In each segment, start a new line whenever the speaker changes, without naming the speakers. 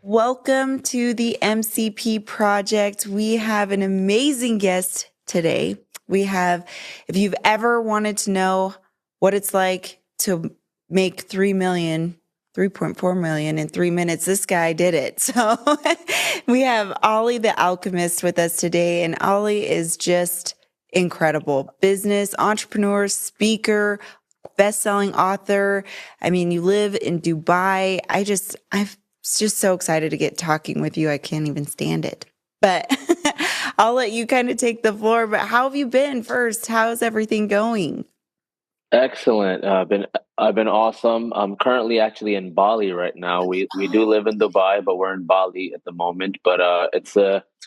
Welcome to the MCP Project. We have an amazing guest today. If you've ever wanted to know what it's like to make 3.4 million in 3 minutes, this guy did it. So we have Ali the Alchemist with us today, and Ollie is just incredible. Business, entrepreneur, speaker, best-selling author. I mean, you live in Dubai. I'm just so excited to get talking with you. I can't even stand it. But I'll let you kind of take the floor. But how have you been first? How's everything going?
Excellent. I've been awesome. I'm currently actually in Bali right now. We do live in Dubai, but we're in Bali at the moment. But it's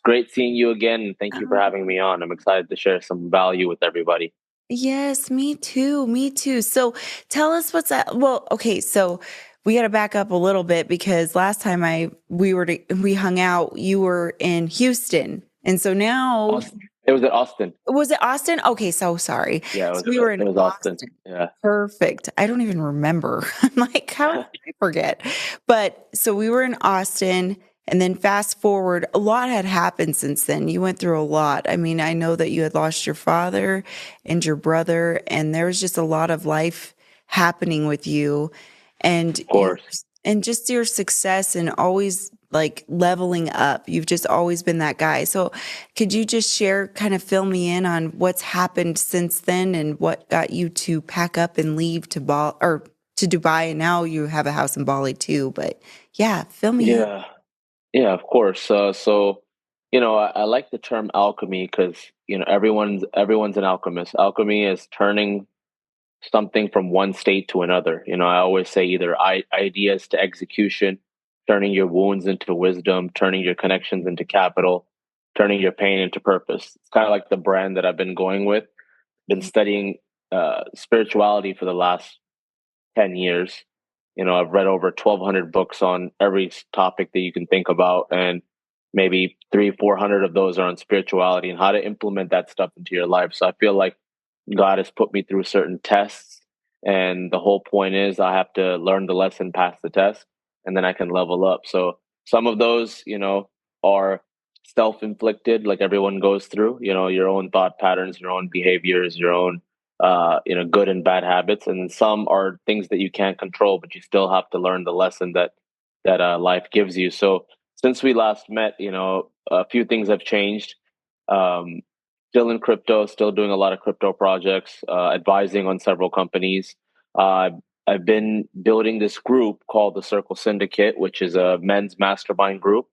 great seeing you again, and thank you for
Oh,
having me on. I'm excited to share some value with everybody.
yes, me too. Me too. So tell us what's that. Well, okay, so we got to back up a little bit because last time we hung out, you were in Houston. And so now
Austin. It was at Austin.
was it Austin? Okay, so sorry.
Yeah,
So we were in
it was Austin.
Austin.
Yeah.
Perfect. I don't even remember. I'm like, how did I forget? But so we were in Austin, and then fast forward, a lot had happened since then. You went through a lot. I mean, I know that you had lost your father and your brother, and there was just a lot of life happening with you and
Of course.
and just your success and always like leveling up. You've just always been that guy. So could you just share, kind of fill me in on what's happened since then and what got you to pack up and leave to to Dubai, and now you have a house in Bali too. But yeah, fill me in.
Yeah. Yeah, of course. I like the term alchemy because everyone's an alchemist. Alchemy is turning something from one state to another. I always say either ideas to execution, turning your wounds into wisdom, turning your connections into capital, turning your pain into purpose. It's kind of like the brand that I've been going with. Been studying spirituality for the last 10 years. I've read over 1,200 books on every topic that you can think about, and maybe 400 of those are on spirituality and how to implement that stuff into your life. So I feel like God has put me through certain tests, and the whole point is I have to learn the lesson, pass the test, and then I can level up. So some of those, are self-inflicted, like everyone goes through. Your own thought patterns, your own behaviors, your own good and bad habits, and some are things that you can't control, but you still have to learn the lesson that life gives you. So since we last met, a few things have changed. Um, Still in crypto, still doing a lot of crypto projects, advising on several companies. Uh, I've been building this group called the Circle Syndicate, which is a men's mastermind group.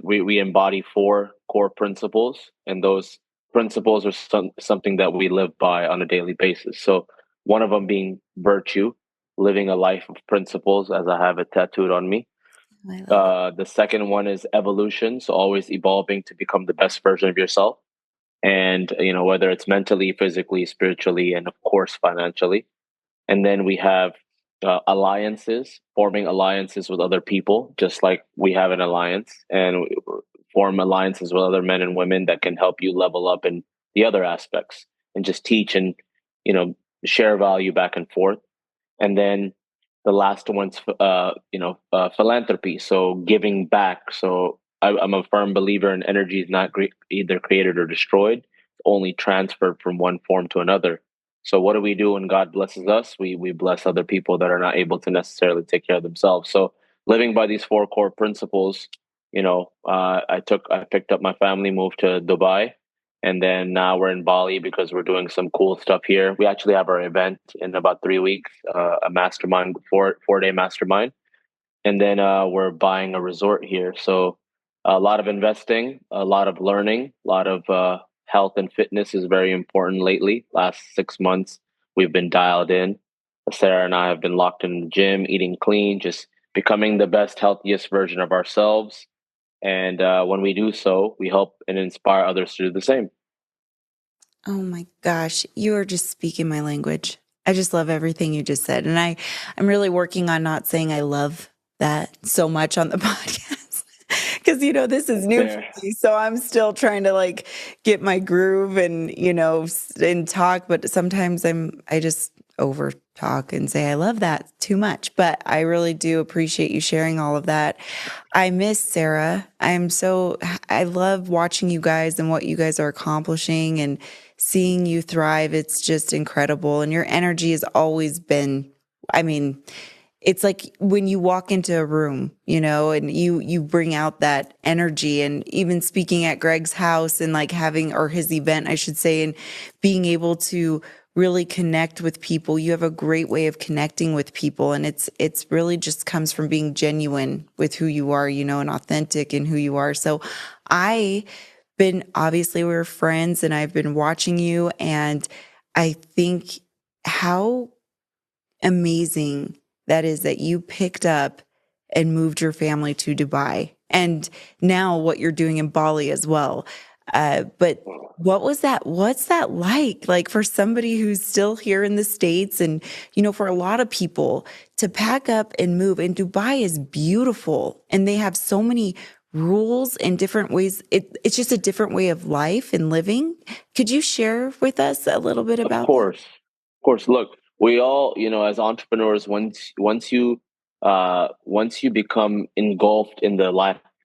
We embody four core principles, and those principles are something that we live by on a daily basis. So, one of them being virtue, living a life of principles, as I have it tattooed on me.
I love it.
The second one is evolution, so always evolving to become the best version of yourself, and whether it's mentally, physically, spiritually, and of course financially. And then we have alliances, forming alliances with other people, just like we have an alliance, and we form alliances with other men and women that can help you level up in the other aspects, and just teach and you know share value back and forth. And then the last one's philanthropy, so giving back. So I'm a firm believer in energy is not either created or destroyed, it's only transferred from one form to another. So what do we do when God blesses us? We bless other people that are not able to necessarily take care of themselves. So living by these four core principles, I picked up my family, moved to Dubai, and then now we're in Bali because we're doing some cool stuff here. We actually have our event in about 3 weeks, a mastermind, 4 day mastermind. And then we're buying a resort here. So a lot of investing, a lot of learning, a lot of health and fitness is very important lately. Last 6 months, we've been dialed in. Sarah and I have been locked in the gym, eating clean, just becoming the best, healthiest version of ourselves. And when we do so, we help and inspire others to do the same.
Oh my gosh, you are just speaking my language. I just love everything you just said. And I'm really working on not saying I love that so much on the podcast. Because, this is new for
Fair.
me. So I'm still trying to like get my groove and, and talk. But sometimes I just over talk and say I love that too much, but I really do appreciate you sharing all of that. I miss Sarah. I love watching you guys and what you guys are accomplishing and seeing you thrive. It's just incredible. And your energy has always been, I mean, it's like when you walk into a room, and you bring out that energy. And even speaking at Greg's house and like having, or his event, I should say, and being able to really connect with people. You have a great way of connecting with people. And it's really just comes from being genuine with who you are, and authentic in who you are. So obviously we're friends and I've been watching you, and I think how amazing that is that you picked up and moved your family to Dubai, and now what you're doing in Bali as well. But what's that like for somebody who's still here in the States, and, for a lot of people to pack up and move? And Dubai is beautiful and they have so many rules and different ways. It's just a different way of life and living. Could you share with us a little bit
Of
about that?
course, of course. Look, we all, as entrepreneurs, once you become engulfed in the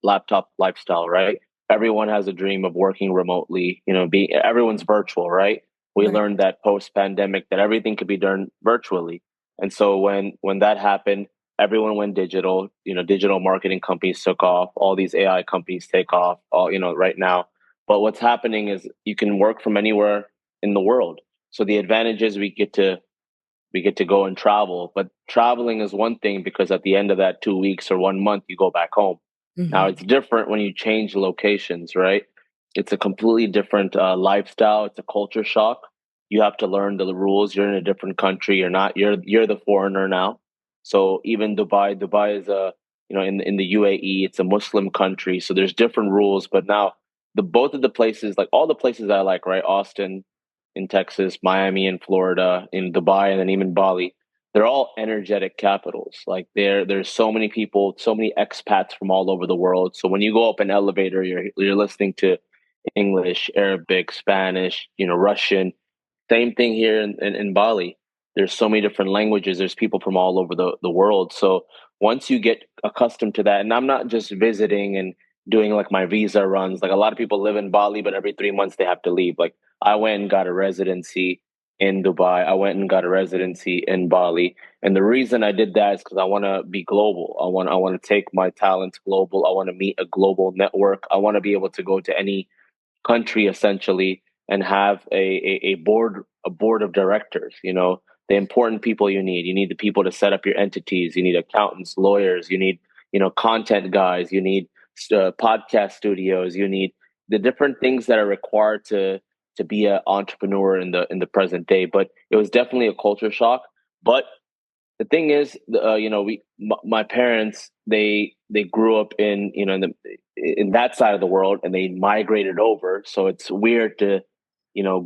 laptop lifestyle, right? Everyone has a dream of working remotely. Everyone's virtual, right? We
Right.
learned that post pandemic that everything could be done virtually, and so when that happened, everyone went digital. Digital marketing companies took off. All these AI companies take off. All right now. But what's happening is you can work from anywhere in the world. So the advantage is we get to go and travel, but traveling is one thing because at the end of that 2 weeks or 1 month, you go back home. Now
Hmm.
it's different when you change locations, right? It's a completely different lifestyle. It's a culture shock. You have to learn the rules. You're in a different country. You're the foreigner now. So even Dubai is in the UAE, it's a Muslim country. So there's different rules. But now both of the places, like all the places I like, right? Austin in Texas, Miami in Florida, in Dubai, and then even Bali. They're all energetic capitals. Like there's so many people, so many expats from all over the world. So when you go up an elevator, you're listening to English, Arabic, Spanish, Russian. Same thing here in Bali. There's so many different languages. There's people from all over the world. So once you get accustomed to that, and I'm not just visiting and doing like my visa runs. Like a lot of people live in Bali, but every 3 months they have to leave. Like I went and got a residency in Dubai. I went and got a residency in Bali. And the reason I did that is because I want to be global. I want to take my talents global. I want to meet a global network. I want to be able to go to any country essentially and have a board of directors. The important people you need. You need the people to set up your entities. You need accountants, lawyers. You need content guys. You need podcast studios. You need the different things that are required to be an entrepreneur in the present day. But it was definitely a culture shock. But the thing is, my parents, they grew up in that side of the world, and they migrated over. So it's weird to,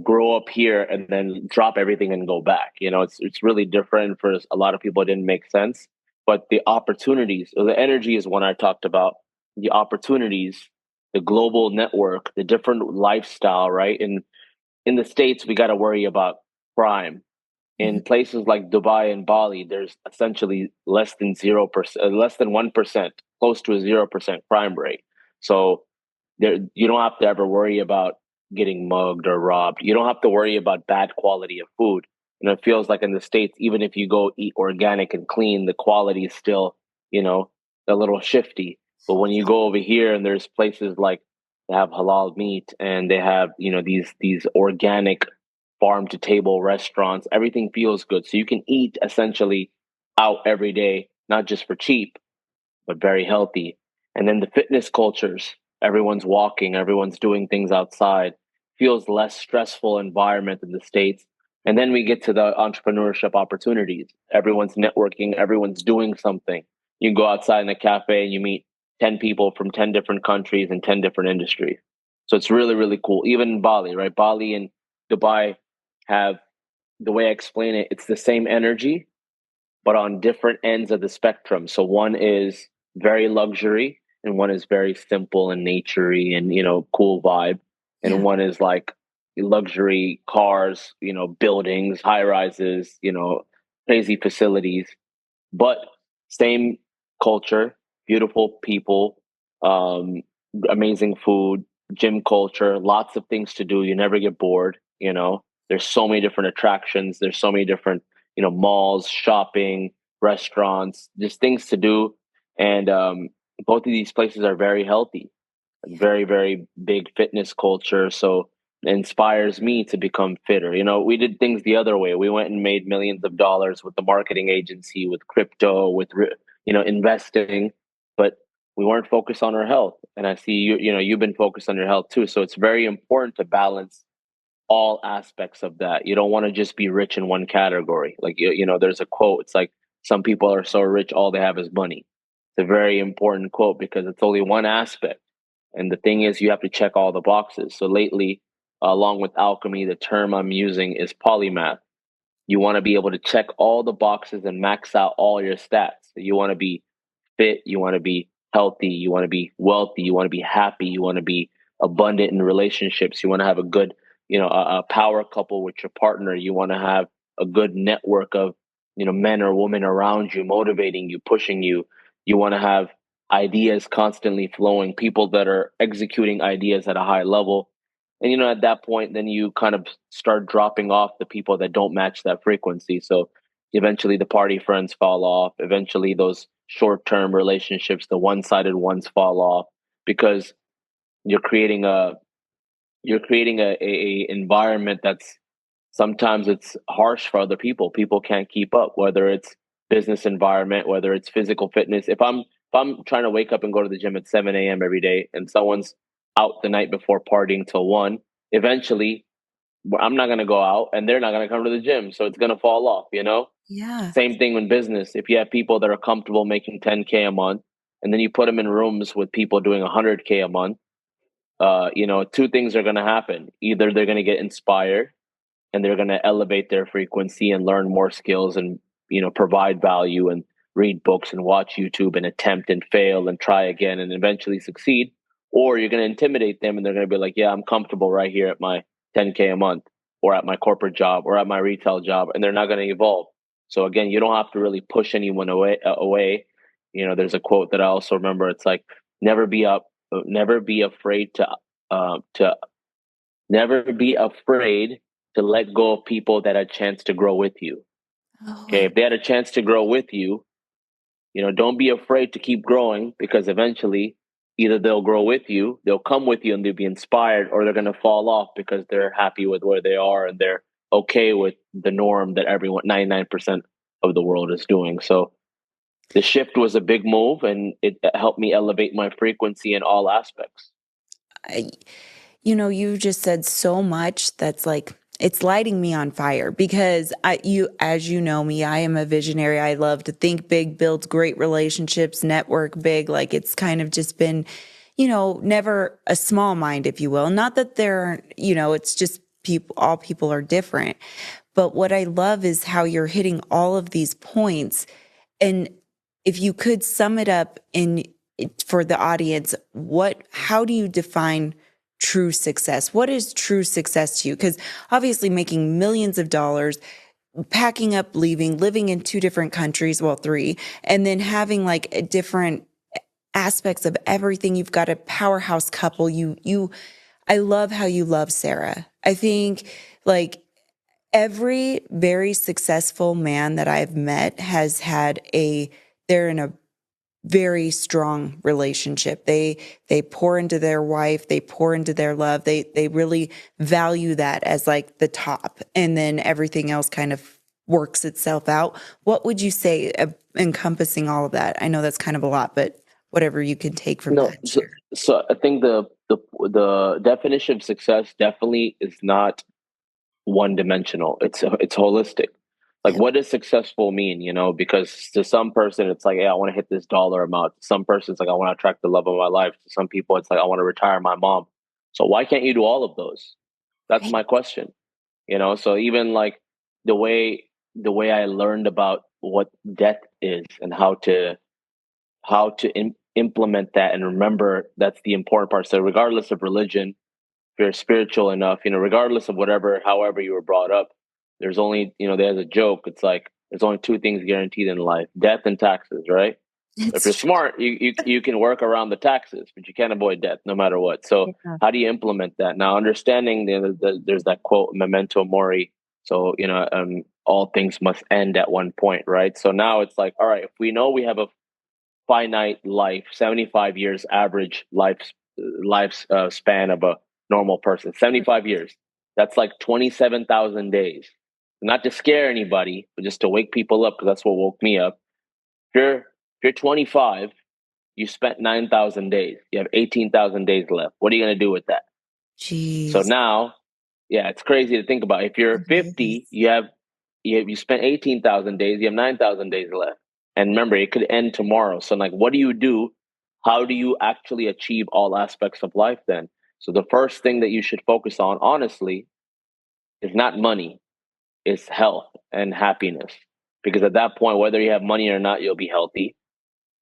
grow up here and then drop everything and go back. It's really different for a lot of people. It didn't make sense, but the opportunities, so the energy is one I talked about. The opportunities, the global network, the different lifestyle, right? In the States, we got to worry about crime. In places like Dubai and Bali, there's essentially less than 0%, less than 1%, close to a 0% crime rate. So you don't have to ever worry about getting mugged or robbed. You don't have to worry about bad quality of food. It feels like in the States, even if you go eat organic and clean, the quality is still, you know, a little shifty. But when you go over here and there's places like they have halal meat and they have, these organic farm to table restaurants, everything feels good. So you can eat essentially out every day, not just for cheap, but very healthy. And then the fitness cultures, everyone's walking, everyone's doing things outside, feels less stressful environment in the States. And then we get to the entrepreneurship opportunities. Everyone's networking, everyone's doing something. You go outside in a cafe and you meet 10 people from 10 different countries and 10 different industries. So it's really, really cool. Even in Bali, right? Bali and Dubai have, the way I explain it, it's the same energy, but on different ends of the spectrum. So one is very luxury and one is very simple and naturey and, cool vibe. And
Yeah.
one is like luxury cars, buildings, high rises, crazy facilities, but same culture, beautiful people, um, amazing food, gym culture, lots of things to do. You never get bored. There's so many different attractions. There's so many different, malls, shopping, restaurants, just things to do. And both of these places are very healthy,
Yeah.
very, very big fitness culture. So it inspires me to become fitter. We did things the other way. We went and made millions of dollars with the marketing agency, with crypto, with, investing, but we weren't focused on our health. And I see you've been focused on your health too. So it's very important to balance all aspects of that. You don't want to just be rich in one category. Like, there's a quote. It's like, some people are so rich, all they have is money. It's a very important quote because it's only one aspect. And the thing is, you have to check all the boxes. So lately, along with alchemy, the term I'm using is polymath. You want to be able to check all the boxes and max out all your stats. So you want to be fit, you want to be healthy, you want to be wealthy, you want to be happy, you want to be abundant in relationships, you want to have a good, a power couple with your partner, you want to have a good network of, men or women around you, motivating you, pushing you. You want to have ideas constantly flowing, people that are executing ideas at a high level. And, at that point, then you kind of start dropping off the people that don't match that frequency. So eventually the party friends fall off. Eventually those short-term relationships, the one-sided ones fall off because you're creating a environment that's sometimes it's harsh for other people. People can't keep up, whether it's business environment, whether it's physical fitness. If I'm trying to wake up and go to the gym at 7 a.m. every day and someone's out the night before partying till 1, eventually I'm not going to go out and they're not going to come to the gym. So it's going to fall off.
Yeah.
Same thing in business. If you have people that are comfortable making 10K a month and then you put them in rooms with people doing 100K a month, two things are going to happen. Either they're going to get inspired and they're going to elevate their frequency and learn more skills and, provide value and read books and watch YouTube and attempt and fail and try again and eventually succeed. Or you're going to intimidate them and they're going to be like, yeah, I'm comfortable right here at my 10K a month or at my corporate job or at my retail job, and they're not going to evolve. So again, you don't have to really push anyone away. There's a quote that I also remember. It's like, never be afraid to never be afraid to let go of people that had a chance to grow with you.
Oh,
Okay, if they had a chance to grow with you, don't be afraid to keep growing because eventually either they'll grow with you, they'll come with you and they'll be inspired, or they're going to fall off because they're happy with where they are and they're okay with the norm that everyone, 99% of the world is doing. So the shift was a big move and it helped me elevate my frequency in all aspects.
I, you just said so much that's like, it's lighting me on fire because as you know me, I am a visionary. I love to think big, build great relationships, network big. Like it's kind of just been, never a small mind, if you will. Not that there, it's just all people are different. But what I love is how you're hitting all of these points. And if you could sum it up for the audience, how do you define true success? What is true success to you? Because obviously making millions of dollars, packing up, leaving, living in 2 different countries, well, 3, and then having like a different aspects of everything. You've got a powerhouse couple. I love how you love Sarah. I think like every very successful man that I've met they're in a very strong relationship. They pour into their wife, they pour into their love. They really value that as like the top, and then everything else kind of works itself out. What would you say encompassing all of that? I know that's kind of a lot, but whatever you can take from
No,
that,
so,
share.
so I think the definition of success definitely is not one dimensional. It's holistic. Like,
Yep.
what does successful mean? Because to some person it's like, yeah, I want to hit this dollar amount. To some person it's like, I want to attract the love of my life. To some people it's like, I want to retire my mom. So why can't you do all of those? That's
Right.
my question. So even like the way I learned about what death is and how to implement that and remember that's the important part. So regardless of religion, if you're spiritual enough, regardless of however you were brought up, there's only, there's a joke. It's like, there's only two things guaranteed in life: death and taxes, right? If you're
It's true.
smart, you can work around the taxes, but you can't avoid death no matter what. So
Yeah.
how do you implement that? Now, understanding there's that quote, memento mori. So, all things must end at one point, right? So now it's like, all right, if we know we have a finite life, 75 years average span of a normal person, 75 years. That's like 27,000 days. Not to scare anybody, but just to wake people up, because that's what woke me up. If you're 25, you spent 9,000 days. You have 18,000 days left. What are you going to do with that? So
Jeez.
now, yeah, it's crazy to think about. If you're
It
50,
is.
you spent 18,000 days. You have 9,000 days left. And remember, it could end tomorrow. So, like, what do you do? How do you actually achieve all aspects of life then? So the first thing that you should focus on, honestly, is not money, it's health and happiness. Because at that point, whether you have money or not, you'll be healthy.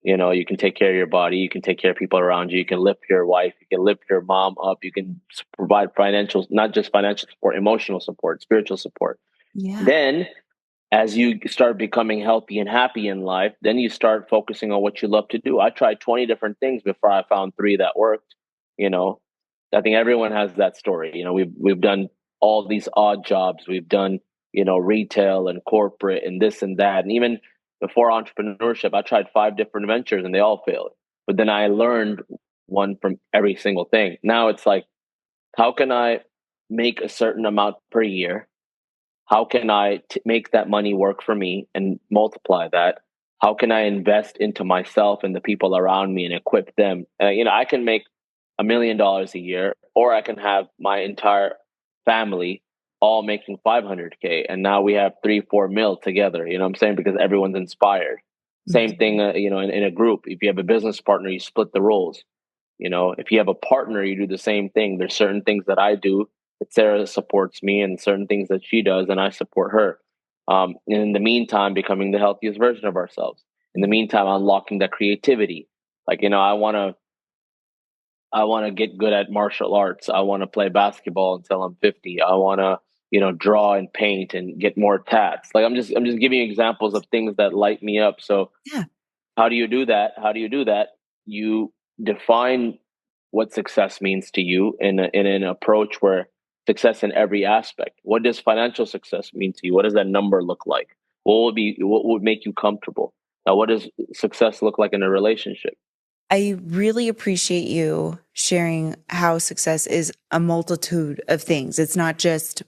You can take care of your body, you can take care of people around you, you can lift your wife, you can lift your mom up, you can provide financial, not just financial support, emotional support, spiritual support.
Yeah.
Then as you start becoming healthy and happy in life, then you start focusing on what you love to do. I tried 20 different things before I found three that worked. you know I think everyone has that story. We've done all these odd jobs, we've done retail and corporate and this and that, and even before entrepreneurship I tried five different ventures and they all failed. But then I learned one from every single thing. Now it's like, how can I make a certain amount per year? How can I make that money work for me and multiply that? How can I invest into myself and the people around me and equip them? I can make $1 million a year, or I can have my entire family all making 500K, and now we have 3-4 mil together. You know what I'm saying? Because everyone's inspired. Same thing,
Mhm.
in a group. If you have a business partner, you split the roles. If you have a partner, you do the same thing. There's certain things that I do that Sarah supports me, and certain things that she does, and I support her. And in the meantime, becoming the healthiest version of ourselves. In the meantime, unlocking that creativity. Like, I want to get good at martial arts. I want to play basketball until I'm 50. I want to, draw and paint and get more tats. Like, I'm just giving you examples of things that light me up. So
Yeah.
how do you do that? You define what success means to you in an approach where success in every aspect. What does financial success mean to you? What does that number look like? What would make you comfortable? Now, what does success look like in a relationship?
I really appreciate you sharing how success is a multitude of things. It's not just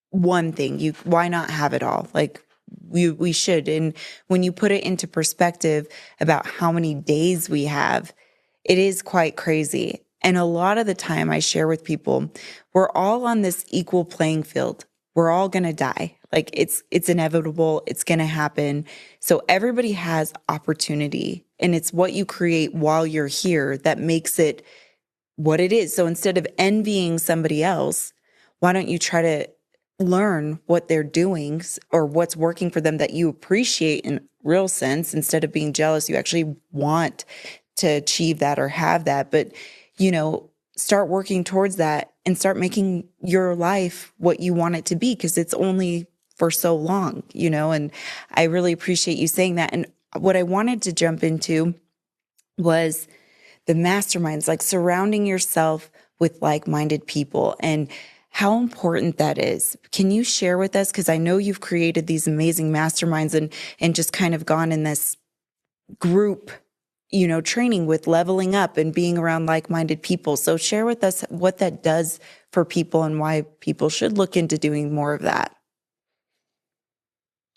one thing. Why not have it all? Like we should. And when you put it into perspective about how many days we have, it is quite crazy. And a lot of the time I share with people, we're all on this equal playing field. We're all going to die. Like it's inevitable. It's going to happen. So everybody has opportunity, and it's what you create while you're here that makes it what it is. So instead of envying somebody else, why don't you try to learn what they're doing or what's working for them that you appreciate in real sense? Instead of being jealous, you actually want to achieve that or have that. But, you know, start working towards that and start making your life what you want it to be, because it's only for so long, and I really appreciate you saying that. And what I wanted to jump into was the masterminds, like surrounding yourself with like-minded people and how important that is. Can you share with us? Because I know you've created these amazing masterminds and just kind of gone in this group, training with leveling up and being around like-minded people. So share with us what that does for people and why people should look into doing more of that.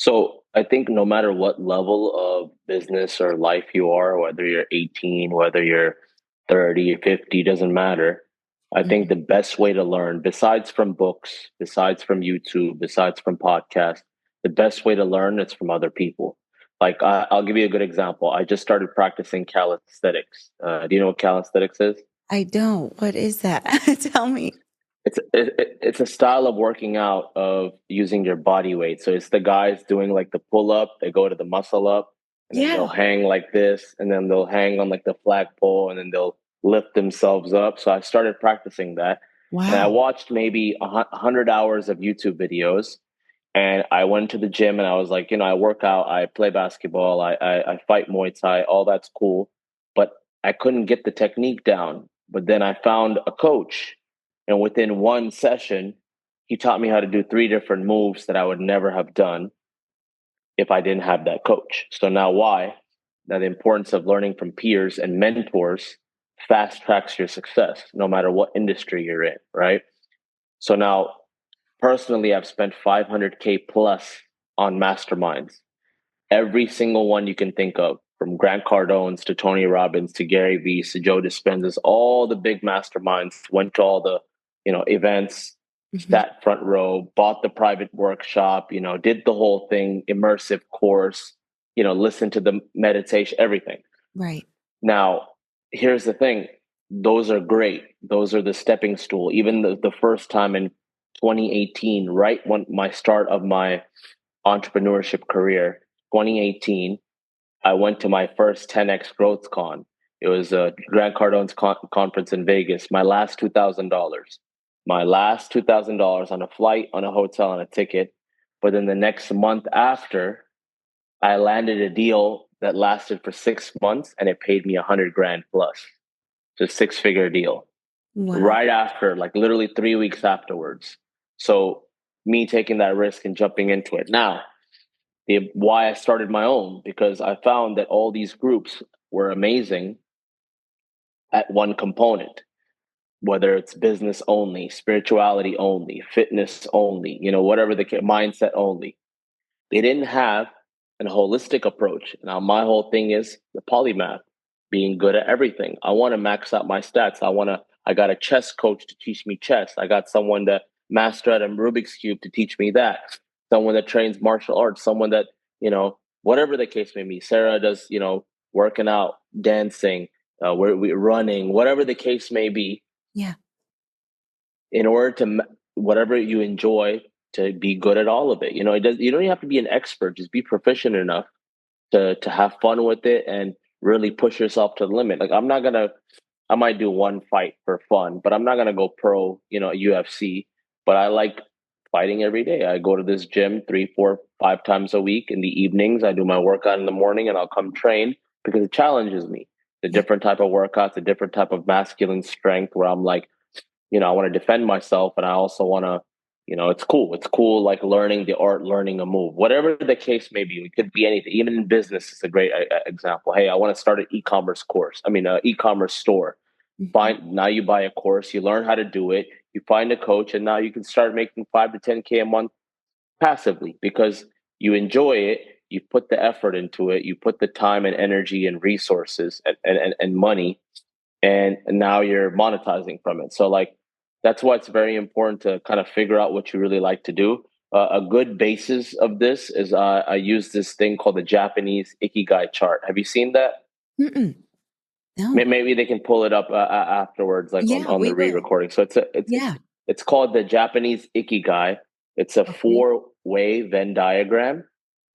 So I think no matter what level of business or life you are, whether you're 18, whether you're 30, 50, doesn't matter. I think the
Mhm.
best way to learn, besides from books, besides from YouTube, besides from podcasts, the best way to learn is from other people. Like, I'll give you a good example. I just started practicing calisthenics. Do you know what calisthenics is?
I don't. What is that? Tell me.
It's a style of working out of using your body weight. So it's the guys doing like the pull up, they go to the muscle up, and then they'll
Yeah.
hang like this, and then they'll hang on like the flagpole, and then they'll lift themselves up. So I started practicing that, and I
Wow.
watched maybe 100 hours of YouTube videos, And I went to the gym and I was like, I work out, I play basketball, I fight Muay Thai, all that's cool. But I couldn't get the technique down. But then I found a coach, and within one session, he taught me how to do three different moves that I would never have done if I didn't have that coach. So now why? Now the importance of learning from peers and mentors fast tracks your success, no matter what industry you're in, right? So now personally, I've spent 500K plus on masterminds. Every single one you can think of, from Grant Cardone's to Tony Robbins to Gary Vee to Joe Dispenza's, all the big masterminds, went to all the, events, sat front row, bought the private workshop, did the whole thing, immersive course, listened to the meditation, everything.
Right.
Now, here's the thing. Those are great. Those are the stepping stool. Even the first time in 2018, right when my start of my entrepreneurship career, 2018, I went to my first 10X Growth Con. It was a Grant Cardone's conference in Vegas. My last $2,000. My last $2,000 on a flight, on a hotel, on a ticket. But then the next month after, I landed a deal that lasted for 6 months and it paid me 100 grand plus. It's a six-figure deal.
Wow.
Right after, like literally 3 weeks afterwards. So me taking that risk and jumping into it. Now, why I started my own, because I found that all these groups were amazing at one component, whether it's business only, spirituality only, fitness only, whatever the mindset only. They didn't have a holistic approach. Now, my whole thing is the polymath, being good at everything. I want to max out my stats. I got a chess coach to teach me chess. I got someone that mastered a Rubik's Cube to teach me that. Someone that trains martial arts, someone that, whatever the case may be. Sarah does, working out, dancing, we're running, whatever the case may be.
Yeah.
In order to, whatever you enjoy, to be good at all of it. You don't even have to be an expert, just be proficient enough to have fun with it and really push yourself to the limit. Like I might do one fight for fun, but I'm not gonna go pro, UFC. But I like fighting every day. I go to this gym 3, 4, 5 times a week. In the evenings, I do my workout in the morning and I'll come train because it challenges me. The different type of workouts, a different type of masculine strength where I'm like, I want to defend myself, and I also want to, it's cool. It's cool, like learning the art, learning a move, whatever the case may be. It could be anything. Even in business, it's a great example. Hey, I want to start an e-commerce course. E-commerce store. Now you buy a course, you learn how to do it, you find a coach, and now you can start making 5 to 10K a month passively because you enjoy it. You put the effort into it. You put the time and energy and resources and money, and now you're monetizing from it. So like, that's why it's very important to kind of figure out what you really like to do. A good basis of this is I use this thing called the Japanese Ikigai chart. Have you seen that?
No.
Maybe they can pull it up afterwards, like on the re-recording. So it's called the Japanese Ikigai. It's a 4-way Venn diagram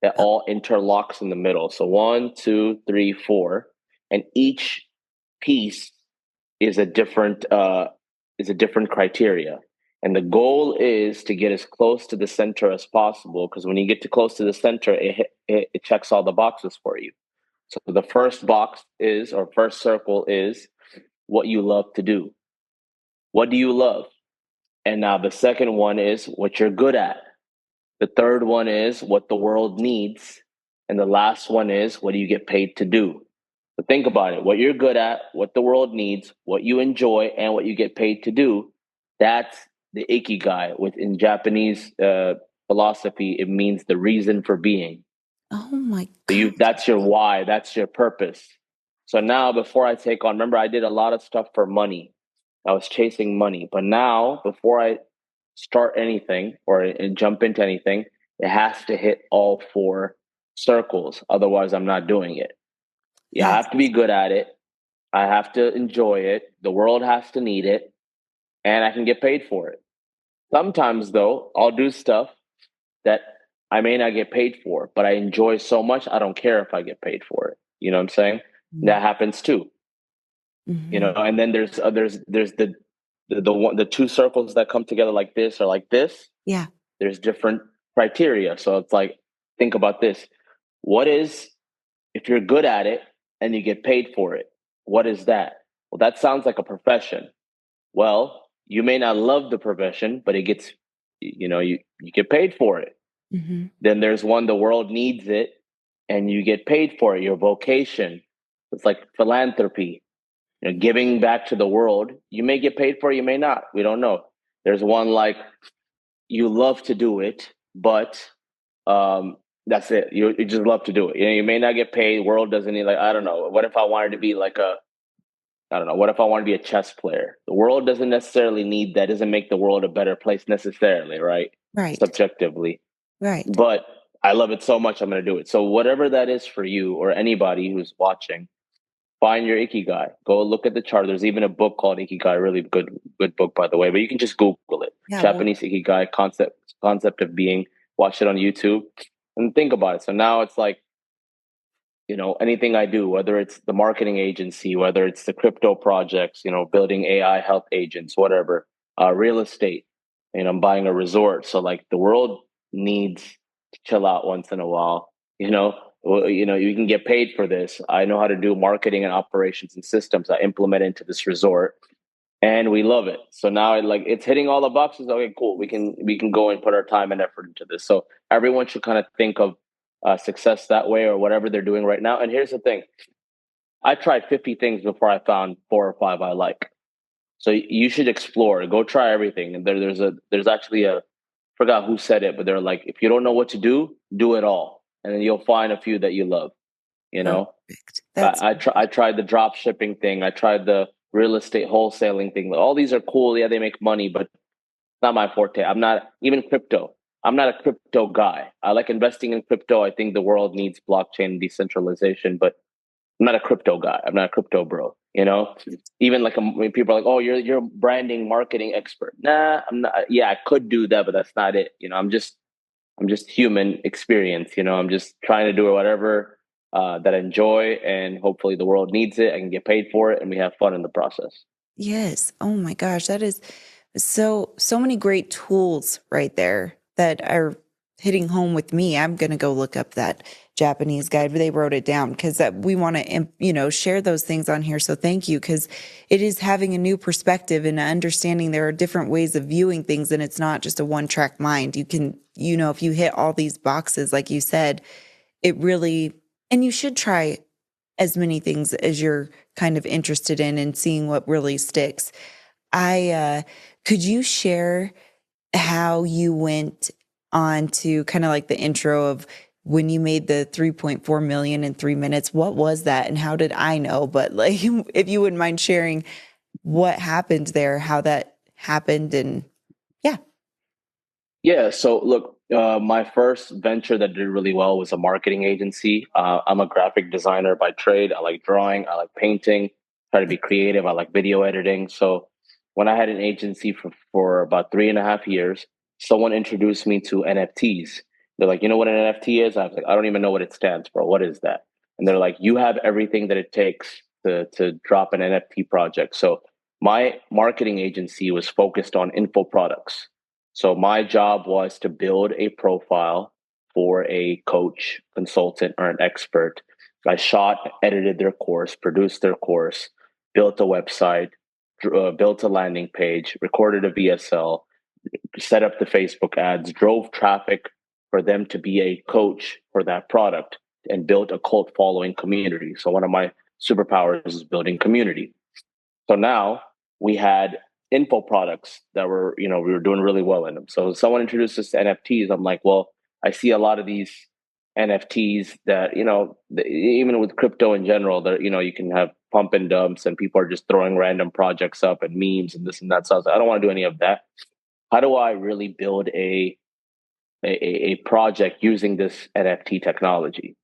that all interlocks in the middle. So 1, 2, 3, 4, and each piece is a different criteria. And the goal is to get as close to the center as possible, because when you get too close to the center, it checks all the boxes for you. So the first box is, or first circle is, what you love to do. What do you love? And now the second one is what you're good at. The third one is what the world needs. And the last one is, what do you get paid to do? But think about it. What you're good at, what the world needs, what you enjoy, and what you get paid to do. That's the Ikigai. In Japanese philosophy, it means the reason for being.
Oh my God.
That's your why. That's your purpose. So now, before I take on, remember, I did a lot of stuff for money. I was chasing money. But now, before I start anything or jump into anything, it has to hit all 4 circles. Otherwise, I'm not doing it. I have to be good at it. I have to enjoy it. The world has to need it. And I can get paid for it. Sometimes, though, I'll do stuff that I may not get paid for, but I enjoy so much, I don't care if I get paid for it. You know what I'm saying? Mm-hmm. That happens too. Mm-hmm. And then there's the 2 circles that come together like this or like this.
Yeah.
There's different criteria. So it's like, think about this. What is, if you're good at it and you get paid for it, what is that? Well, that sounds like a profession. Well, you may not love the profession, but it gets, you get paid for it.
Mm-hmm.
Then there's one, the world needs it and you get paid for it, your vocation. It's like philanthropy, giving back to the world. You may get paid for it, you may not. We don't know. There's one like you love to do it, but that's it. You just love to do it. You may not get paid. World doesn't need, like, I don't know. What if I wanted to be like I don't know. What if I want to be a chess player? The world doesn't necessarily need that. Doesn't make the world a better place necessarily, right?
Right.
Subjectively.
Right.
But I love it so much, I'm going to do it. So whatever that is for you or anybody who's watching, find your Ikigai. Go look at the chart. There's even a book called Ikigai, really good book, by the way. But you can just Google it.
Yeah,
Japanese Ikigai, concept of being. Watch it on YouTube and think about it. So now it's like, anything I do, whether it's the marketing agency, whether it's the crypto projects, building AI health agents, whatever, real estate, I'm buying a resort. So like the world needs to chill out once in a while, you can get paid for this. I know how to do marketing and operations and systems. I implement into this resort and we love it. So now it's hitting all the boxes. Okay, cool. We can go and put our time and effort into this. So everyone should kind of think of success that way or whatever they're doing right now. And here's the thing. I tried 50 things before I found 4 or 5 I like. So you should explore, go try everything. And there's actually forgot who said it, but they're like, if you don't know what to do it all. And then you'll find a few that you love,
Perfect.
I tried the drop shipping thing. I tried the real estate wholesaling thing. All these are cool. Yeah, they make money, but it's not my forte. I'm not even crypto. I'm not a crypto guy. I like investing in crypto. I think the world needs blockchain and decentralization, but I'm not a crypto guy. I'm not a crypto bro. Even like when people are like, "Oh, you're a branding marketing expert." Nah, I'm not. Yeah, I could do that, but that's not it. I'm just human experience. I'm just trying to do whatever that I enjoy, and hopefully the world needs it. I can get paid for it, and we have fun in the process.
Yes. Oh my gosh, that is so many great tools right there that are hitting home with me. I'm going to go look up that Japanese guide. They wrote it down because we want to, share those things on here. So thank you, because it is having a new perspective and understanding there are different ways of viewing things, and it's not just a one-track mind. You can, if you hit all these boxes, like you said, it really, and you should try as many things as you're kind of interested in and seeing what really sticks. Could you share how you went on to kind of like the intro of when you made the 3.4 million in 3 minutes? What was that and how did I know? But like, if you wouldn't mind sharing what happened there, how that happened, and yeah.
Yeah. So look, my first venture that did really well was a marketing agency. I'm a graphic designer by trade. I like drawing. I like painting. Try to be creative. I like video editing. So when I had an agency for about 3.5 years, someone introduced me to NFTs. They're like, you know what an NFT is? I was like, I don't even know what it stands for. What is that? And they're like, you have everything that it takes to drop an NFT project. So my marketing agency was focused on info products. So my job was to build a profile for a coach, consultant, or an expert. I shot, edited their course, produced their course, built a website, built a landing page, recorded a VSL, set up the Facebook ads, drove traffic for them to be a coach for that product, and built a cult following community. So one of my superpowers is building community. So now we had info products that were, we were doing really well in them. So someone introduced us to NFTs. I'm like, well, I see a lot of these NFTs that, even with crypto in general, that, you can have pump and dumps and people are just throwing random projects up and memes and this and that. So I was like, I don't want to do any of that. How do I really build a project using this NFT technology?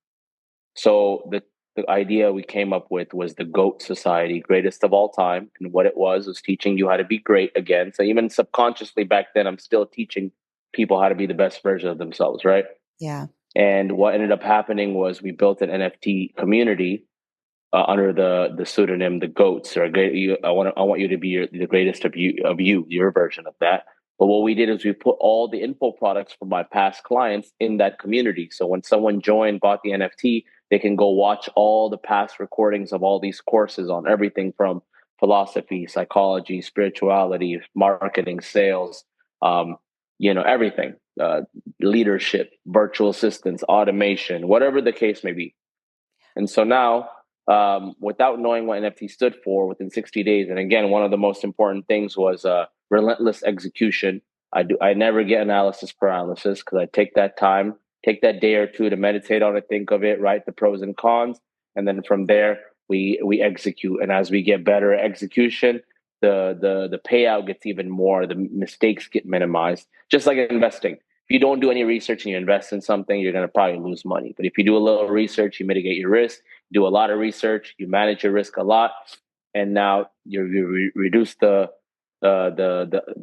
So the idea we came up with was the GOAT Society, greatest of all time. And what it was teaching you how to be great again. So even subconsciously back then, I'm still teaching people how to be the best version of themselves, right?
Yeah.
And what ended up happening was we built an NFT community under the pseudonym the GOATs. Or I want you to be the greatest of you, your version of that. But what we did is we put all the info products from my past clients in that community. So when someone joined, bought the NFT, they can go watch all the past recordings of all these courses on everything from philosophy, psychology, spirituality, marketing, sales, um, everything, leadership, virtual assistants, automation, whatever the case may be. And so now, without knowing what NFT stood for, within 60 days, and again, one of the most important things was relentless execution. I never get analysis paralysis because I take that time, take that day or two to meditate on it, think of it, write the pros and cons, and then from there we execute. And as we get better at execution, the payout gets even more. The mistakes get minimized, just like investing. If you don't do any research and you invest in something, you're going to probably lose money. But if you do a little research, you mitigate your risk, do a lot of research, you manage your risk a lot, and now you reduce the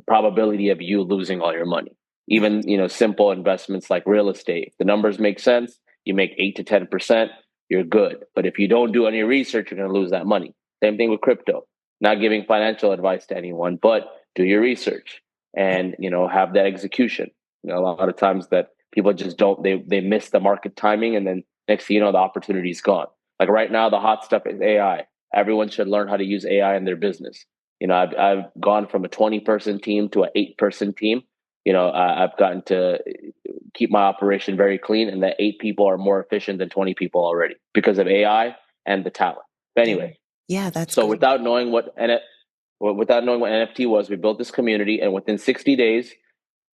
probability of you losing all your money. Even simple investments like real estate, if the numbers make sense, you make 8 to 10%, you're good. But if you don't do any research, you're going to lose that money. Same thing with crypto. Not giving financial advice to anyone, but do your research and have that execution. A lot of times that people just don't, they miss the market timing, and then next thing you know, the opportunity's gone. Like right now, the hot stuff is AI. Everyone should learn how to use AI in their business. I've gone from a 20-person team to an 8-person team. I've gotten to keep my operation very clean, and that 8 people are more efficient than 20 people already because of AI and the talent. But anyway,
yeah, that's
so
good.
without knowing what NFT was, we built this community, and within 60 days,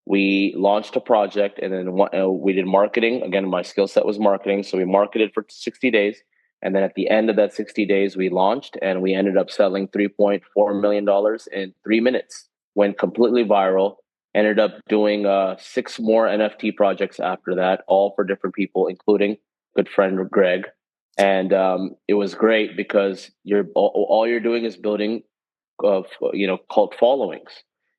we launched a project, and then we did marketing. Again, my skill set was marketing, so we marketed for 60 days. And then at the end of that 60 days, we launched, and we ended up selling $3.4 million in 3 minutes. Went completely viral. Ended up doing 6 more NFT projects after that, all for different people, including good friend Greg. And it was great because all you're doing is building cult followings.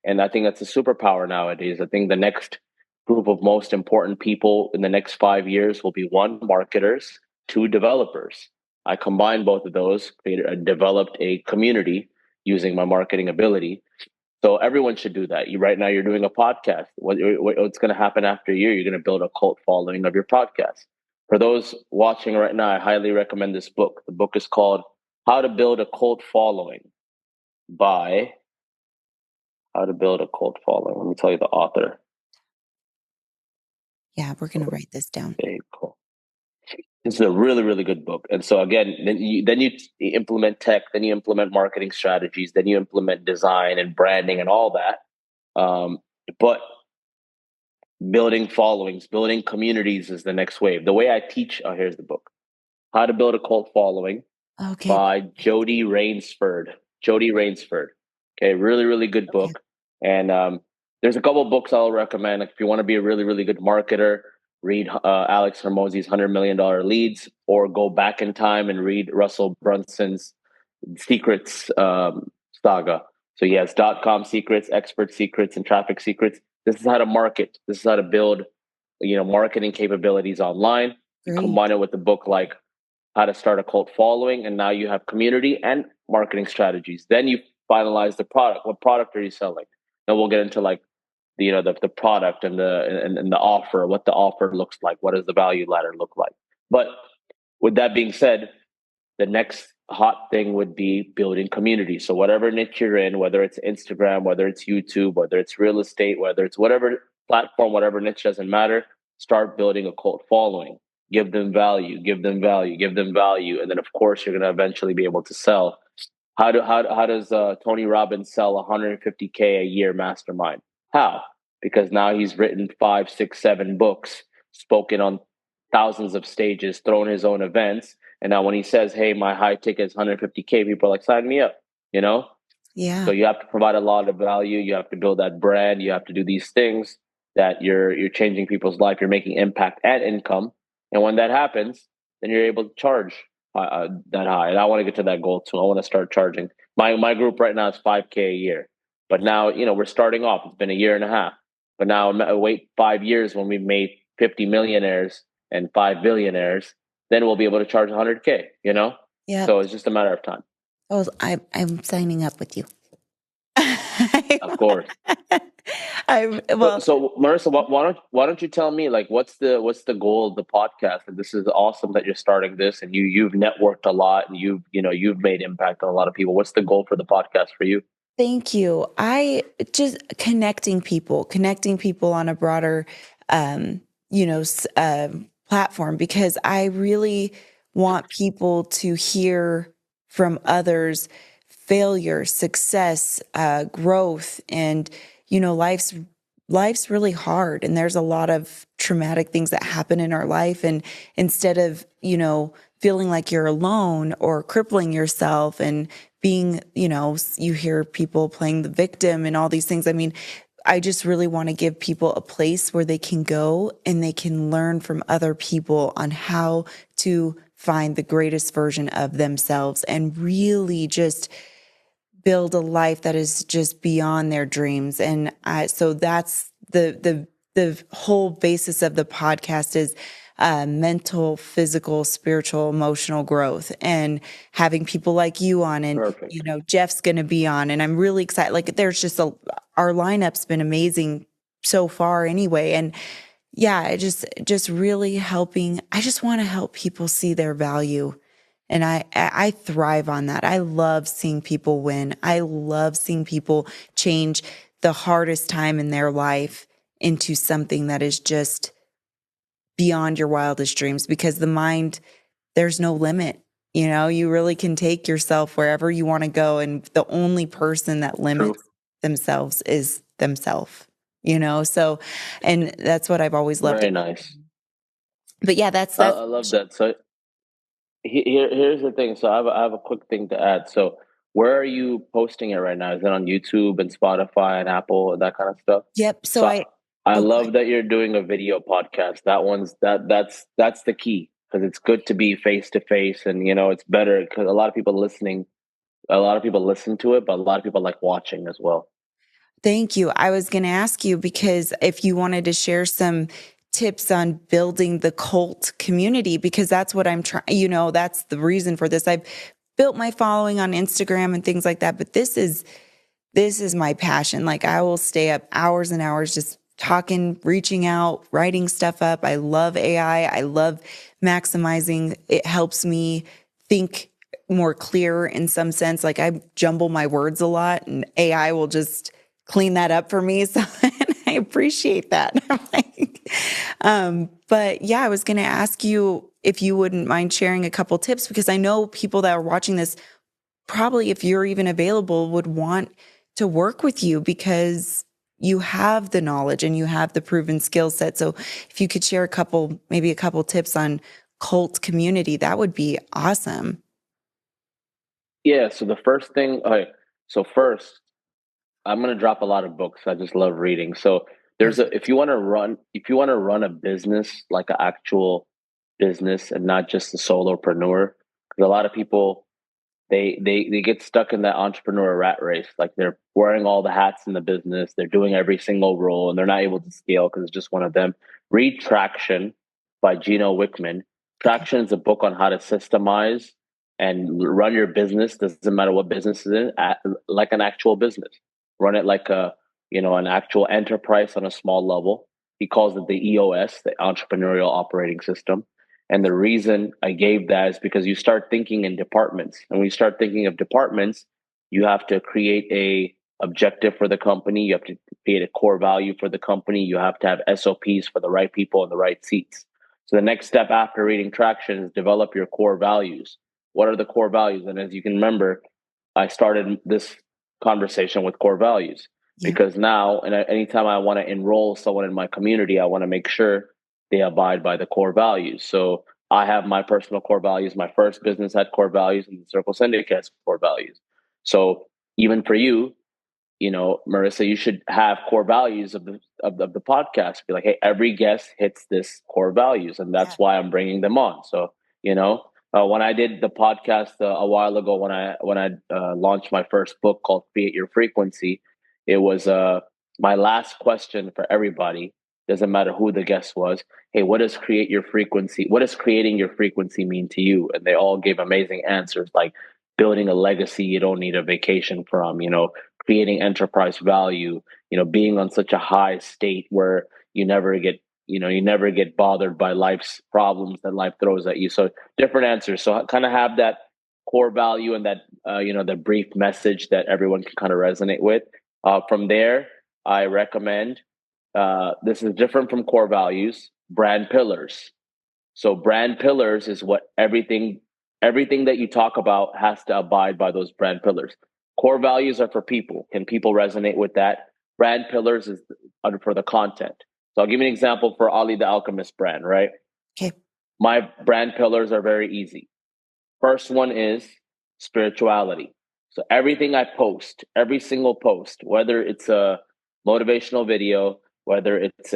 And I think that's a superpower nowadays. I think the next group of most important people in the next 5 years will be 1, marketers, 2, developers. I combined both of those, developed a community using my marketing ability. So everyone should do that. Right now, you're doing a podcast. What's going to happen after a year? You're going to build a cult following of your podcast. For those watching right now, I highly recommend this book. The book is called How to Build a Cult Following by How to Build a Cult Following. Let me tell you the author.
Yeah, we're going to write this down.
Okay, cool. This is a really, really good book. And so again, then you implement tech, then you implement marketing strategies, then you implement design and branding and all that. But building followings, building communities is the next wave. The way I teach, here's the book, How to Build a Cult Following by Jody Rainsford. Jody Rainsford. Okay, really, really good book. And there's a couple of books I'll recommend. Like if you want to be a really, really good marketer, read Alex Hormozi's $100 Million Leads, or go back in time and read Russell Brunson's Secrets saga. So he has .com secrets, expert secrets, and traffic secrets. This is how to market. This is how to build, marketing capabilities online. You combine it with a book like How to Start a Cult Following, and now you have community and marketing strategies. Then you finalize the product. What product are you selling? Then we'll get into like the product and the offer, what the offer looks like, what does the value ladder look like. But with that being said, the next hot thing would be building community. So whatever niche you're in, whether it's Instagram, whether it's YouTube, whether it's real estate, whether it's whatever platform, whatever niche, doesn't matter, start building a cult following. Give them value, give them value, give them value. And then of course you're going to eventually be able to sell. How does Tony Robbins sell 150K a year mastermind? How? Because now he's written 5, 6, 7 books, spoken on thousands of stages, thrown his own events. And now when he says, hey, my high ticket is 150K, people are like, sign me up,
Yeah.
So you have to provide a lot of value. You have to build that brand. You have to do these things that you're changing people's life. You're making impact and income. And when that happens, then you're able to charge that high. And I want to get to that goal too. I want to start charging. My group right now is 5K a year. But now, we're starting off. It's been a year and a half. But now wait 5 years when we've made 50 millionaires and 5 billionaires, then we'll be able to charge 100K,
Yeah.
So it's just a matter of time.
Oh, I'm signing up with you.
Of course. So,
Well,
so Marissa, why don't you tell me, like, what's the goal of the podcast? And this is awesome that you're starting this, and you've networked a lot, and you've made impact on a lot of people. What's the goal for the podcast for you?
thank you. I just connecting people on a broader, um, platform, because I really want people to hear from others failure, success, growth, and life's really hard, and there's a lot of traumatic things that happen in our life, and instead of feeling like you're alone or crippling yourself and being, you hear people playing the victim and all these things. I mean, I just really want to give people a place where they can go and they can learn from other people on how to find the greatest version of themselves and really just build a life that is just beyond their dreams. And so that's the whole basis of the podcast is mental, physical, spiritual, emotional growth, and having people like you on, and
Perfect.
Jeff's going to be on, and I'm really excited. Like, there's just our lineup's been amazing so far, anyway, and yeah, just really helping. I just want to help people see their value. And I thrive on that. I love seeing people win. I love seeing people change the hardest time in their life into something that is just beyond your wildest dreams, because the mind, there's no limit. You really can take yourself wherever you want to go. And the only person that
True.
limits themselves is themselves. So, and that's what I've always loved.
Very nice.
But yeah, that's
I love that. So here's the thing. So I have a quick thing to add. So where are you posting it right now? Is it on YouTube and Spotify and Apple and that kind of stuff?
Yep. So
So I
oh, go ahead.
love that you're doing a video podcast. That's the key, because it's good to be face to face, and it's better because a lot of people listen to it, but a lot of people like watching as well.
Thank you. I was going to ask you, because if you wanted to share some tips on building the cult community, because that's what I'm trying, that's the reason for this. I've built my following on Instagram and things like that, but this is my passion. Like, I will stay up hours and hours just talking, reaching out, writing stuff up. I love AI. I love maximizing. It helps me think more clear in some sense. Like, I jumble my words a lot, and AI will just clean that up for me. So and I appreciate that. But yeah, I was going to ask you if you wouldn't mind sharing a couple tips, because I know people that are watching this, probably, if you're even available, would want to work with you, because you have the knowledge and you have the proven skill set. So if you could share maybe a couple tips on cult community, that would be awesome.
Yeah. So the first thing. Okay. So first, I'm gonna drop a lot of books. I just love reading. So there's a
Perfect.
if you want to run a business, like an actual business, and not just a solopreneur, because a lot of people, they get stuck in that entrepreneur rat race. Like, they're wearing all the hats in the business, they're doing every single role, and they're not able to scale because it's just one of them. Read Traction by Gino Wickman.
Okay.
Traction is a book on how to systemize and run your business. Doesn't matter what business is in, like an actual business. Run it like an actual enterprise on a small level. He calls it the EOS, the Entrepreneurial Operating System. And the reason I gave that is because you start thinking in departments. And when you start thinking of departments, you have to create a objective for the company. You have to create a core value for the company. You have to have SOPs for the right people in the right seats. So the next step after reading Traction is develop your core values. What are the core values? And as you can remember, I started this conversation with core values,
Yeah.
because now, and anytime I want to enroll someone in my community, I want to make sure they abide by the core values. So I have my personal core values. My first business had core values, and the Circle Syndicate has core values. So even for you, Marissa, you should have core values of the podcast. Be like, hey, every guest hits this core values, and
Yeah.
that's why I'm bringing them on. So when I did the podcast a while ago, when I launched my first book called Create Your Frequency, it was my last question for everybody. Doesn't matter who the guest was. Hey, what does create your frequency? What does creating your frequency mean to you? And they all gave amazing answers, like building a legacy you don't need a vacation from. creating enterprise value, being on such a high state where you never get bothered by life's problems that life throws at you. So different answers. So kind of have that core value and that, the brief message that everyone can kind of resonate with. From there, I recommend, this is different from core values, brand pillars. So brand pillars is what everything that you talk about has to abide by those brand pillars. Core values are for people. Can people resonate with that? Brand pillars is for the content. So I'll give you an example for Ali the Alchemist brand, right?
Okay.
My brand pillars are very easy. First one is spirituality. So everything I post, every single post, whether it's a motivational video, whether it's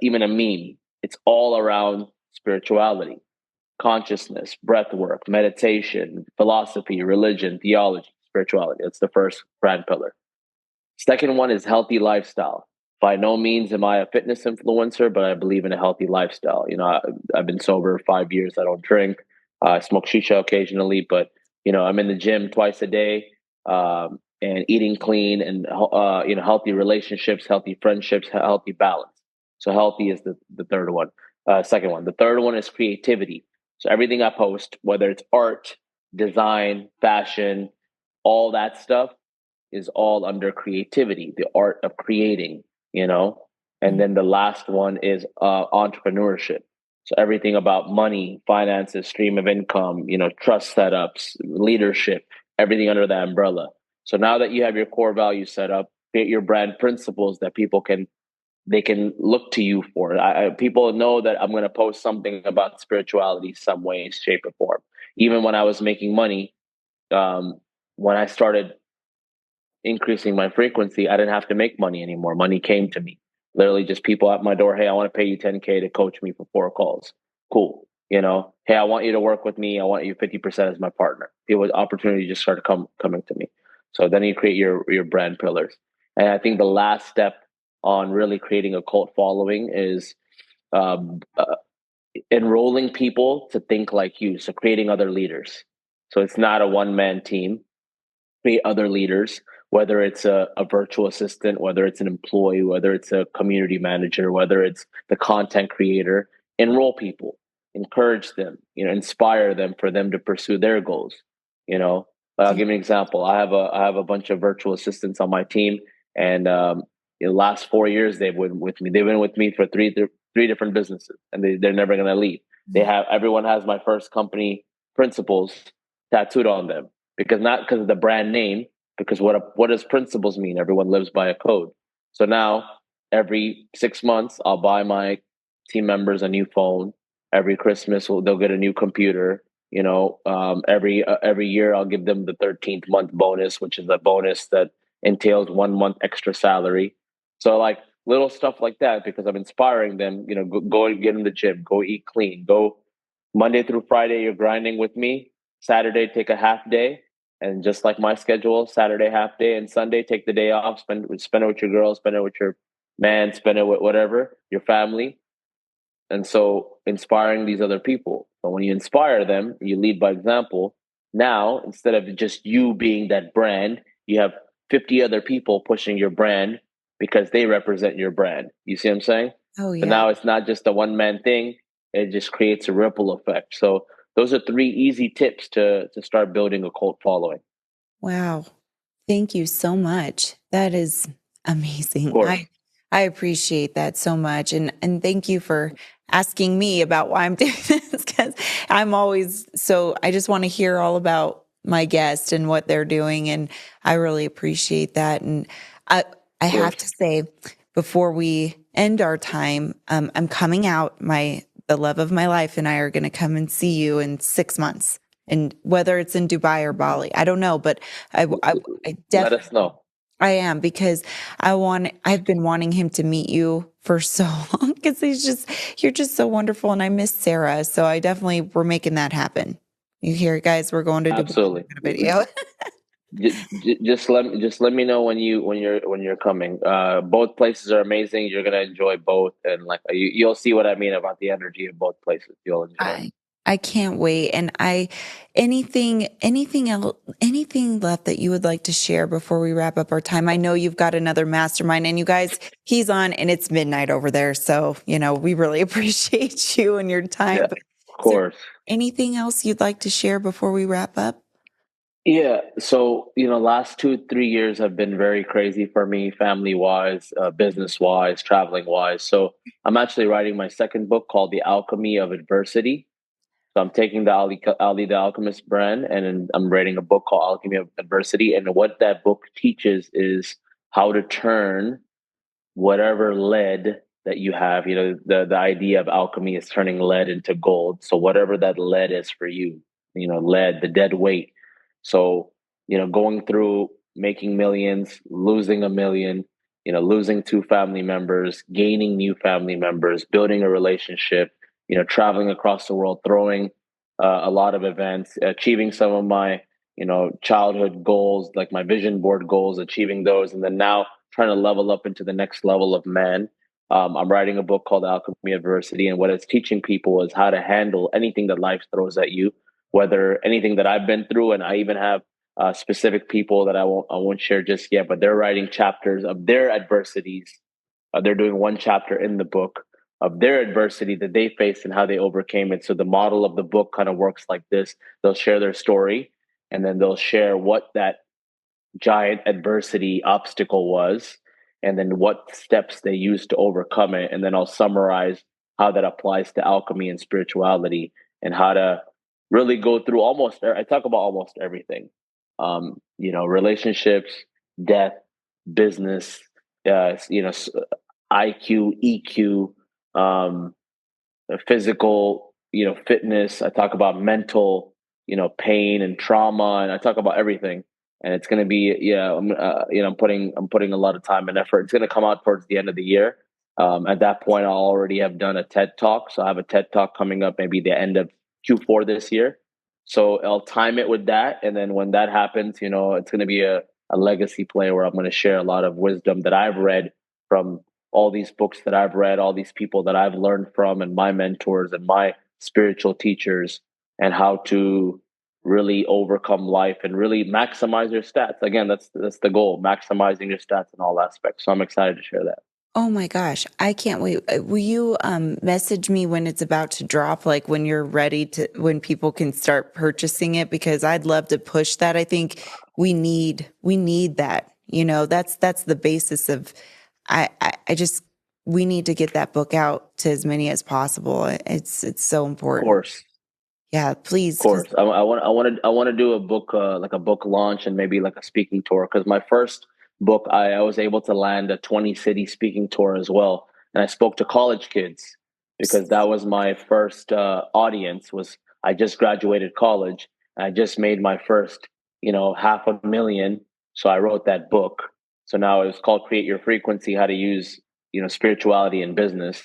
even a meme, it's all around spirituality, consciousness, breath work, meditation, philosophy, religion, theology, spirituality. That's the first brand pillar. Second one is healthy lifestyle. By no means am I a fitness influencer, but I believe in a healthy lifestyle. I've been sober 5 years. I don't drink. I smoke shisha occasionally, but I'm in the gym twice a day, and eating clean and healthy relationships, healthy friendships, healthy balance. So healthy is the third one. Second one. The third one is creativity. So everything I post, whether it's art, design, fashion, all that stuff is all under creativity, the art of creating, And then the last one is entrepreneurship. So everything about money, finances, stream of income, trust setups, leadership, everything under that umbrella. So now that you have your core values set up, create your brand principles that they can look to you for. People know that I'm going to post something about spirituality some way, shape, or form. Even when I was making money, when I started increasing my frequency, I didn't have to make money anymore. Money came to me. Literally just people at my door. Hey, I want to pay you 10K to coach me for 4 calls. Cool. Hey, I want you to work with me. I want you 50% as my partner. People, opportunity just started coming to me. So then you create your brand pillars. And I think the last step on really creating a cult following is um, uh, enrolling people to think like you. So creating other leaders. So it's not a one-man team. Create other leaders, whether it's a virtual assistant, whether it's an employee, whether it's a community manager, whether it's the content creator. Enroll people, encourage them, inspire them for them to pursue their goals. I'll give you an example. I have a bunch of virtual assistants on my team, and in the last 4 years they've been with me. They've been with me for three different businesses, and they're never going to leave. Everyone has my first company principles tattooed on them, because not because of the brand name, because what does principles mean? Everyone lives by a code. So now every 6 months, I'll buy my team members a new phone. Every Christmas, they'll get a new computer. Every year, I'll give them the 13th month bonus, which is a bonus that entails 1 month extra salary. So like little stuff like that, because I'm inspiring them. Go get in the gym, go eat clean, go Monday through Friday. You're grinding with me. Saturday, take a half day. And just like my schedule, Saturday half day and Sunday, take the day off, spend it with your girl, spend it with your man, spend it with whatever, your family. And so inspiring these other people. But when you inspire them, you lead by example. Now, instead of just you being that brand, you have 50 other people pushing your brand because they represent your brand. You see what I'm saying?
Oh,
So
yeah.
now it's not just a one man thing. It just creates a ripple effect. So those are 3 easy tips to start building a cult following.
Wow. Thank you so much. That is
Of
amazing.
course.
I appreciate that so much. And thank you for asking me about why I'm doing this, because I'm always I just want to hear all about my guest and what they're doing. And I really appreciate that. And I I
Of
have
course.
to say, before we end our time, I'm coming out. The love of my life and I are going to come and see you in 6 months. And whether it's in Dubai or Bali, I don't know, but I
Let
definitely
us know.
I am, because I've been wanting him to meet you for so long, because you're just so wonderful. And I miss Sarah. So we're making that happen. You hear it, guys? We're going to Dubai
Absolutely.
in a video.
Just let me know when you're coming. Both places are amazing. You're gonna enjoy both, and like you'll see what I mean about the energy of both places. You'll enjoy.
I, I can't wait. And anything else, anything left that you would like to share before we wrap up our time? I know you've got another mastermind, and you guys, he's on and it's midnight over there. So, we really appreciate you and your time.
Yeah,
But
of
is there
course.
anything else you'd like to share before we wrap up?
Yeah. So, last 2, 3 years have been very crazy for me, family wise, business wise, traveling wise. So, I'm actually writing my second book called The Alchemy of Adversity. So, I'm taking the Ali the Alchemist brand, and then I'm writing a book called Alchemy of Adversity. And what that book teaches is how to turn whatever lead that you have, the idea of alchemy is turning lead into gold. So whatever that lead is for you, lead, the dead weight. So, going through making millions, losing a million, losing two family members, gaining new family members, building a relationship, traveling across the world, throwing a lot of events, achieving some of my, childhood goals, like my vision board goals, achieving those. And then now trying to level up into the next level of man. I'm writing a book called Alchemy of Adversity, and what it's teaching people is how to handle anything that life throws at you, whether anything that I've been through, and I even have specific people that I won't share just yet, but they're writing chapters of their adversities. They're doing one chapter in the book of their adversity that they faced and how they overcame it. So the model of the book kind of works like this: they'll share their story, and then they'll share what that giant adversity obstacle was, and then what steps they used to overcome it. And then I'll summarize how that applies to alchemy and spirituality, and how to really go through I talk about almost everything. Relationships, death, business, IQ, EQ, um, physical, fitness. I talk about mental, pain and trauma, and I talk about everything. And it's going to be, yeah, I'm putting a lot of time and effort. It's going to come out towards the end of the year. At that point, I'll already have done a TED talk. So I have a TED talk coming up, maybe the end of Q4 this year. So I'll time it with that, and then when that happens, it's going to be a legacy play where I'm going to share a lot of wisdom that I've read from all these books that I've read, all these people that I've learned from, and my mentors and my spiritual teachers, and how to really overcome life and really maximize your stats. Again, that's the goal: maximizing your stats in all aspects. So I'm excited to share that.
Oh my gosh, I can't wait. Will you message me when it's about to drop, like when you're ready to, when people can start purchasing it? Because I'd love to push that. I think we need that. That's the basis of. I just we need to get that book out to as many as possible. It's so
Of
important.
course.
Yeah, please, because
Course. I want to do a book, like a book launch, and maybe like a speaking tour. Because my first book, I was able to land a 20 city speaking tour as well, and I spoke to college kids because that was my first audience. Was I just graduated college, and I just made my first, 500,000. So I wrote that book. So now it's called Create Your Frequency: How to Use, spirituality in business.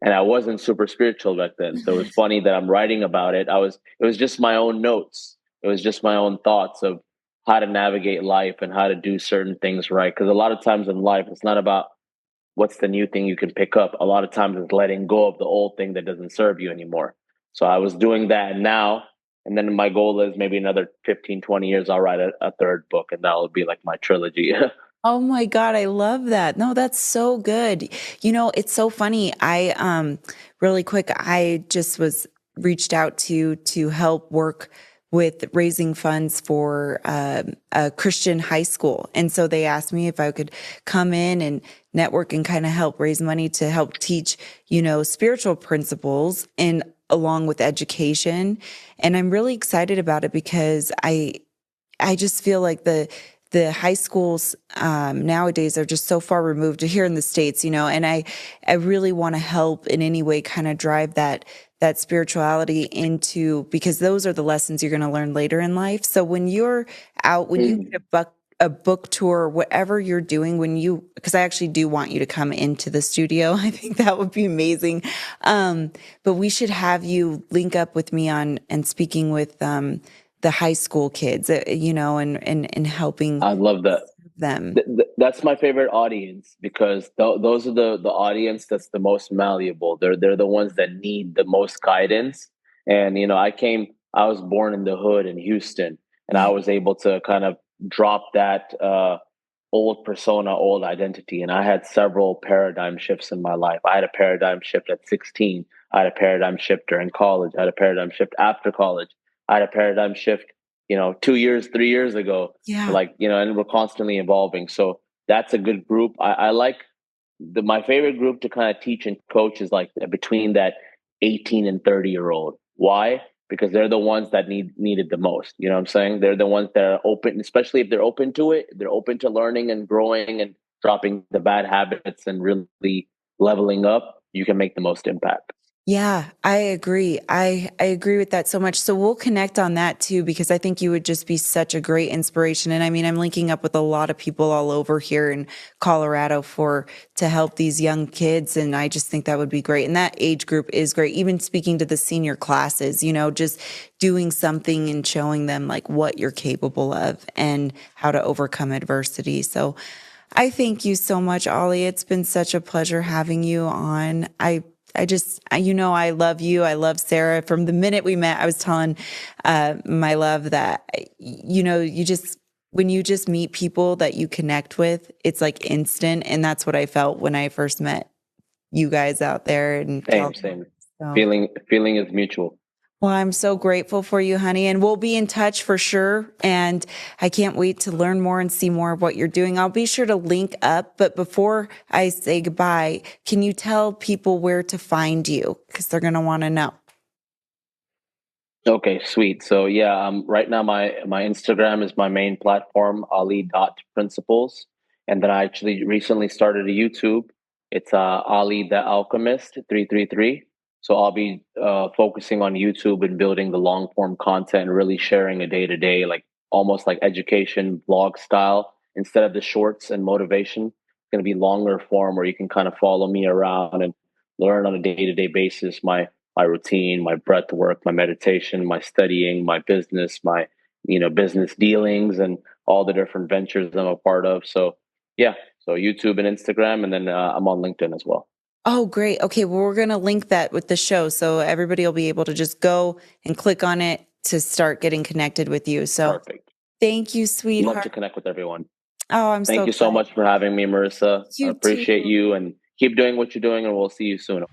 And I wasn't super spiritual back then. So it was funny that I'm writing about it. It was just my own notes. It was just my own thoughts of how to navigate life and how to do certain things right. Because a lot of times in life, it's not about what's the new thing you can pick up. A lot of times it's letting go of the old thing that doesn't serve you anymore. So I was doing that now. And then my goal is maybe another 15, 20 years, I'll write a third book, and that'll be like my trilogy.
oh my God, I love that. No, that's so good. It's so funny. Really quick, I just was reached out to help work with raising funds for a Christian high school. And so they asked me if I could come in and network and kind of help raise money to help teach, spiritual principles and along with education. And I'm really excited about it because I just feel like the high schools nowadays are just so far removed here in the States, and I really want to help in any way kind of drive that spirituality into, because those are the lessons you're going to learn later in life. So when you're out, when you get a book tour, whatever you're doing, because I actually do want you to come into the studio. I think that would be amazing. But we should have you link up with me on and speaking with the high school kids, and helping
I love that.
them.
That's my favorite audience, because those are the audience that's the most malleable. They're the ones that need the most guidance, And, I was born in the hood in Houston, and I was able to kind of drop that old persona, old identity. And I had several paradigm shifts in my life. I had a paradigm shift at 16. I had a paradigm shift during college. I had a paradigm shift after college. I had a paradigm shift, 2 years, 3 years ago. So
Yeah.
like, and we're constantly evolving. So that's a good group. I like my favorite group to kind of teach and coach is like between that 18 and 30-year-old. Why? Because they're the ones that needed the most. You know what I'm saying? They're the ones that are open, especially if they're open to it. They're open to learning and growing and dropping the bad habits and really leveling up. You can make the most impact.
Yeah, I agree. I agree with that so much. So we'll connect on that too, because I think you would just be such a great inspiration. And I mean, I'm linking up with a lot of people all over here in Colorado to help these young kids. And I just think that would be great. And that age group is great. Even speaking to the senior classes, just doing something and showing them like what you're capable of and how to overcome adversity. So I thank you so much, Ollie. It's been such a pleasure having you on. I love you. I love Sarah. From the minute we met, I was telling my love that, when you just meet people that you connect with, it's like instant. And that's what I felt when I first met you guys out there in
Same,
California.
same.
So.
Feeling is mutual.
Well, I'm so grateful for you, honey, and we'll be in touch for sure. And I can't wait to learn more and see more of what you're doing. I'll be sure to link up. But before I say goodbye, can you tell people where to find you? Because they're going to want to know.
Okay, sweet. So yeah, right now my Instagram is my main platform, Ali.principles. And then I actually recently started a YouTube. It's Ali the Alchemist 333. So I'll be focusing on YouTube and building the long form content and really sharing a day to day, like almost like education blog style. Instead of the shorts and motivation, it's going to be longer form where you can kind of follow me around and learn on a day to day basis my routine, my breath work, my meditation, my studying, my business, my business dealings, and all the different ventures I'm a part of. So yeah, so YouTube and Instagram, and then I'm on LinkedIn as well.
Oh, great. Okay. Well, we're going to link that with the show. So everybody will be able to just go and click on it to start getting connected with you. So
Perfect.
thank you,
Love
sweetheart.
to connect with everyone.
Oh, I'm so
Thank you so
excited.
much for having me, Marissa. I
You
appreciate
too.
you and keep doing what you're doing, and we'll see you soon.